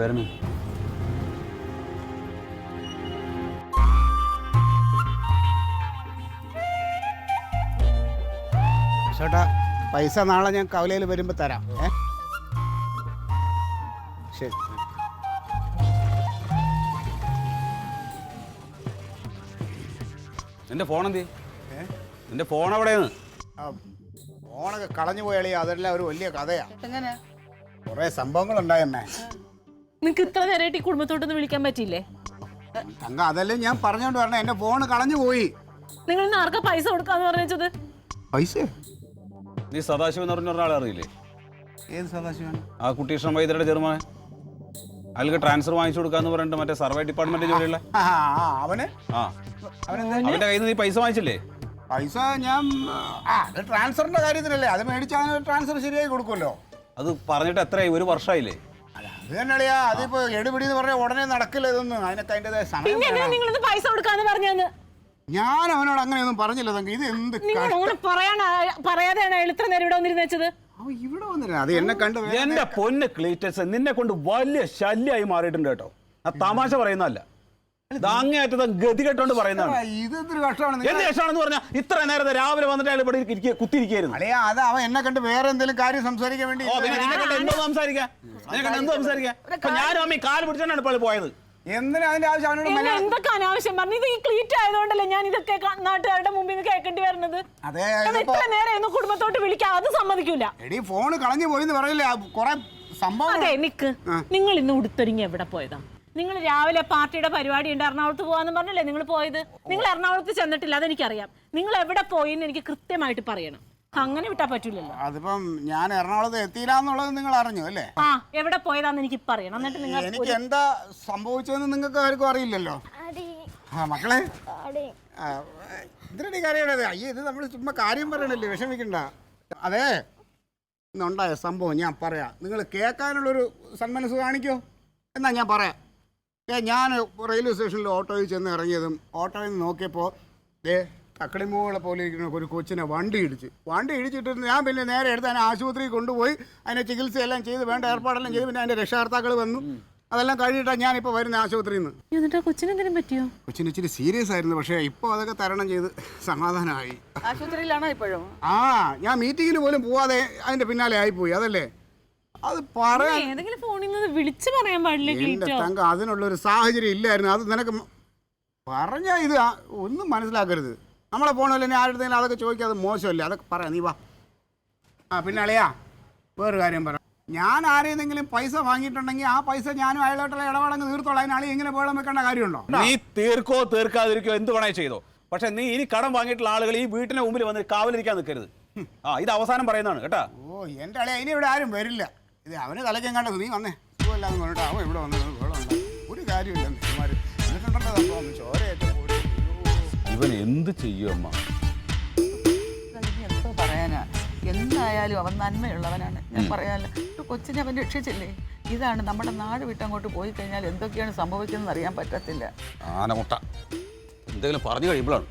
വരുന്നു. ചേട്ടാ പൈസ നാളെ ഞാൻ കവലയിൽ വരുമ്പോൾ തരാം. ശരി. നിന്റെ ഫോൺ എന്ത്? നിന്റെ ഫോൺ എവിടെയാണ്? ഫോണൊക്കെ കളഞ്ഞു പോയാളി, അതെല്ലാം ഒരു വലിയ കഥയാ. കുറെ സംഭവങ്ങൾ ഉണ്ടായെന്നെ. നിനക്ക് ഇത്ര നേരമായിട്ട് ഈ കുടുംബത്തോട്ടൊന്ന് വിളിക്കാൻ പറ്റിയില്ലേ? തങ്ക അതല്ലേ ഞാൻ പറഞ്ഞോണ്ട് പറഞ്ഞ, എന്റെ ഫോൺ കളഞ്ഞു പോയി. നിങ്ങൾ ഇന്ന് ആർക്കാ പൈസ കൊടുക്കാന്ന് പറഞ്ഞത്? പൈസ? നീ സദാശിവൻ എന്ന് പറഞ്ഞ ഒരാളെ അറിയില്ലേ? ഏത് സദാശിവൻ? ആ കുട്ടി വൈദ്യരുടെ ചെറുമകൻ. അയാൾക്ക് ട്രാൻസ്ഫർ വാങ്ങിച്ചു കൊടുക്കാന്ന് പറഞ്ഞിട്ട് മറ്റേ സർവേ ഡിപ്പാർട്ട്മെന്റ് ജോലിയുള്ള അവന്റെ കയ്യിൽ നിന്ന് നീ പൈസ വാങ്ങിച്ചില്ലേ? പൈസ ഞാൻ അത് ട്രാൻസ്ഫറിന്റെ കാര്യത്തിനല്ലേ, അത് മേടിച്ചാൽ ട്രാൻസ്ഫർ ശരിയായി കൊടുക്കുമല്ലോ. അത് പറഞ്ഞിട്ട് എത്രയായി? 1 വർഷമായില്ലേ? അത് തന്നെയാ. അതിപ്പോ എടുപിടി എന്ന് പറഞ്ഞാൽ ഉടനെ നടക്കില്ല ഇതൊന്നും. അതിനൊക്കെ അതിൻ്റെതായ സമയം. പൈസ കൊടുക്കാന്ന് പറഞ്ഞത് ഞാൻ അവനോട് അങ്ങനെയൊന്നും പറഞ്ഞില്ല. ഇത് എന്ത് പറയാതെയാണ് അയാൾ ഇത്ര നേരം ഇവിടെ വന്നിരുന്നു വെച്ചത്? ഇവിടെ വന്നില്ല, അത് എന്നെ കണ്ട്. എന്റെ പൊന്ന് ക്ലീറ്റസ്, നിന്നെ കൊണ്ട് വലിയ ശല്യമായി മാറിയിട്ടുണ്ട് കേട്ടോ. ആ തമാശ പറയുന്നതല്ല, അങ്ങേറ്റത് ഗതി കെട്ടോണ്ട് പറയുന്നതാണ്. ഇതൊരു കഷ്ടമാണ്. എന്ത് കഷ്ടമാണെന്ന് പറഞ്ഞാൽ ഇത്ര നേരത്തെ രാവിലെ വന്നിട്ട് അയാൾ ഇവിടെ കുത്തിയിരിക്കുന്നു. അല്ലേ, അത് അവൻ എന്നെ കണ്ട് വേറെ എന്തെങ്കിലും കാര്യം സംസാരിക്കാൻ വേണ്ടി. എന്തോ സംസാരിക്കാൻ ഞാനും അമ്മ കാല് പിടിച്ചാണ് ഇപ്പോൾ പോയത്. എന്തിനാ അതിന്റെ ആവശ്യം അവനോട്? എന്തൊക്കെ അനാവശ്യം പറഞ്ഞു. ഇത് ഈ ക്ലീറ്റ് ആയതുകൊണ്ടല്ലേ ഞാൻ ഇതൊക്കെ നാട്ടുകാരുടെ മുമ്പിൽ നിന്ന് കേൾക്കേണ്ടി വരുന്നത്. ഇത്ര നേരം കുടുംബത്തോട്ട് വിളിക്കാം, അത് സമ്മതിക്കൂല. എടീ ഫോണ് കളഞ്ഞു പോയി പറയില്ലേ, കൊറേ സംഭവം. അതെ, നിക്ക്. നിങ്ങൾ ഇന്ന് ഉടുത്തൊരുങ്ങി എവിടെ പോയതാ? നിങ്ങൾ രാവിലെ പാർട്ടിയുടെ പരിപാടി ഉണ്ട്, എറണാകുളത്ത് പോവാന്ന് പറഞ്ഞല്ലേ നിങ്ങൾ പോയത്? നിങ്ങൾ എറണാകുളത്ത് ചെന്നിട്ടില്ല, അതെനിക്കറിയാം. നിങ്ങൾ എവിടെ പോയിന്ന് എനിക്ക് കൃത്യമായിട്ട് പറയണം. അങ്ങനെ വിട്ടാ പറ്റൂലല്ലോ. അതിപ്പം ഞാൻ എറണാകുളത്ത് എത്തിയില്ല എന്നുള്ളത് നിങ്ങൾ അറിഞ്ഞു അല്ലേ? എവിടെ പോയതാന്ന് എനിക്ക് പറയണം. എന്നിട്ട് നിങ്ങൾ എനിക്ക് എന്താ സംഭവിച്ചതെന്ന് നിങ്ങൾക്ക് ആർക്കും അറിയില്ലല്ലോ. മക്കളെ എന്തിനാ കാര്യമാണത്? അയ്യോ, ഇത് നമ്മൾ ചുമ്മാ കാര്യം പറയണല്ലേ, വിഷമിക്കണ്ട. അതെ, ഇന്നുണ്ടായ സംഭവം ഞാൻ പറയാം. നിങ്ങൾ കേൾക്കാനുള്ളൊരു സന്മനസ് കാണിക്കോ എന്നാ ഞാൻ പറയാം. ഞാൻ റെയിൽവേ സ്റ്റേഷനിൽ ഓട്ടോയിൽ ചെന്ന് ഇറങ്ങിയതും ഓട്ടോയിൽ നിന്ന് നോക്കിയപ്പോൾ തക്കളിമൂളെ പോലെ ഇരിക്കുന്ന ഒരു കൊച്ചിനെ വണ്ടി ഇടിച്ചിട്ട് ഞാൻ പിന്നെ നേരെ എടുത്ത് അതിനെ ആശുപത്രിയിൽ കൊണ്ടുപോയി അതിനെ ചികിത്സയെല്ലാം ചെയ്ത് വേണ്ട ഏർപ്പാടെല്ലാം ചെയ്ത് പിന്നെ അതിൻ്റെ രക്ഷകർത്താക്കൾ വന്നു. അതെല്ലാം കഴിഞ്ഞിട്ടാണ് ഞാനിപ്പോൾ വരുന്ന ആശുപത്രിയിൽ നിന്ന്. കൊച്ചിന് ഇച്ചിരി സീരിയസ് ആയിരുന്നു, പക്ഷേ ഇപ്പോൾ അതൊക്കെ തരണം ചെയ്ത് സമാധാനമായി. ആശുപത്രിയിലാണോ ഇപ്പോഴും? ഞാൻ മീറ്റിങ്ങിന് പോലും പോവാതെ അതിൻ്റെ പിന്നാലെ ആയിപ്പോയി. അതല്ലേ അത് പറയാൻ വിളിച്ചു പറയാൻ പാടില്ല. അതിനുള്ളൊരു സാഹചര്യം ഇല്ലായിരുന്നു. അത് നിനക്ക് പറഞ്ഞാൽ ഇത് ഒന്നും മനസ്സിലാക്കരുത്. നമ്മളെ പോണല്ലോ, ഇനി ആരുടെങ്കിലും അതൊക്കെ ചോദിക്കാതെ മോശമല്ലേ, അതൊക്കെ പറയാം. നീ വാ. പിന്നെ അളിയാ വേറൊരു കാര്യം പറ. ഞാൻ ആരെയെങ്കിലും പൈസ വാങ്ങിയിട്ടുണ്ടെങ്കിൽ ആ പൈസ ഞാനും അയാളോട്ടുള്ള ഇടപാടങ്ങ് തീർത്തോളാം. അതിനാളി എങ്ങനെ പോകണം വെക്കേണ്ട കാര്യമുണ്ടോ? നീ തീർക്കോ തീർക്കാതിരിക്കോ എന്ത് വേണേ ചെയ്തോ, പക്ഷെ നീ ഇനി കടം വാങ്ങിയിട്ടുള്ള ആളുകൾ ഈ വീട്ടിന് മുമ്പിൽ വന്ന് കാവലിരിക്കാൻ നിൽക്കരുത്. ഇത് അവസാനം പറയുന്നതാണ് കേട്ടാ. എൻ്റെ അളിയ ഇനി ഇവിടെ ആരും വരില്ല. ഇത് അവന് തലയ്ക്കാൻ കണ്ടത്. നീ വന്നേ സുഖമല്ലാന്ന് പറഞ്ഞിട്ട് അവൻ ഇവിടെ വന്നത് ഒരു കാര്യമില്ല. ഇവൻ എന്ത് ചെയ്യും അമ്മ? എന്തോ പറയാനാ? എന്തായാലും അവൻ നന്മയുള്ളവനാണ്. ഞാൻ പറയാലോ, കൊച്ചിനെ അവൻ രക്ഷിച്ചില്ലേ? ഇതാണ് നമ്മുടെ നാട് വിട്ടങ്ങോട്ട് പോയി കഴിഞ്ഞാൽ എന്തൊക്കെയാണ് സംഭവിക്കുന്നത് അറിയാൻ പറ്റത്തില്ല. ആനമുട്ട എന്തെങ്കിലും പറഞ്ഞു കഴിയുമ്പോഴാണ്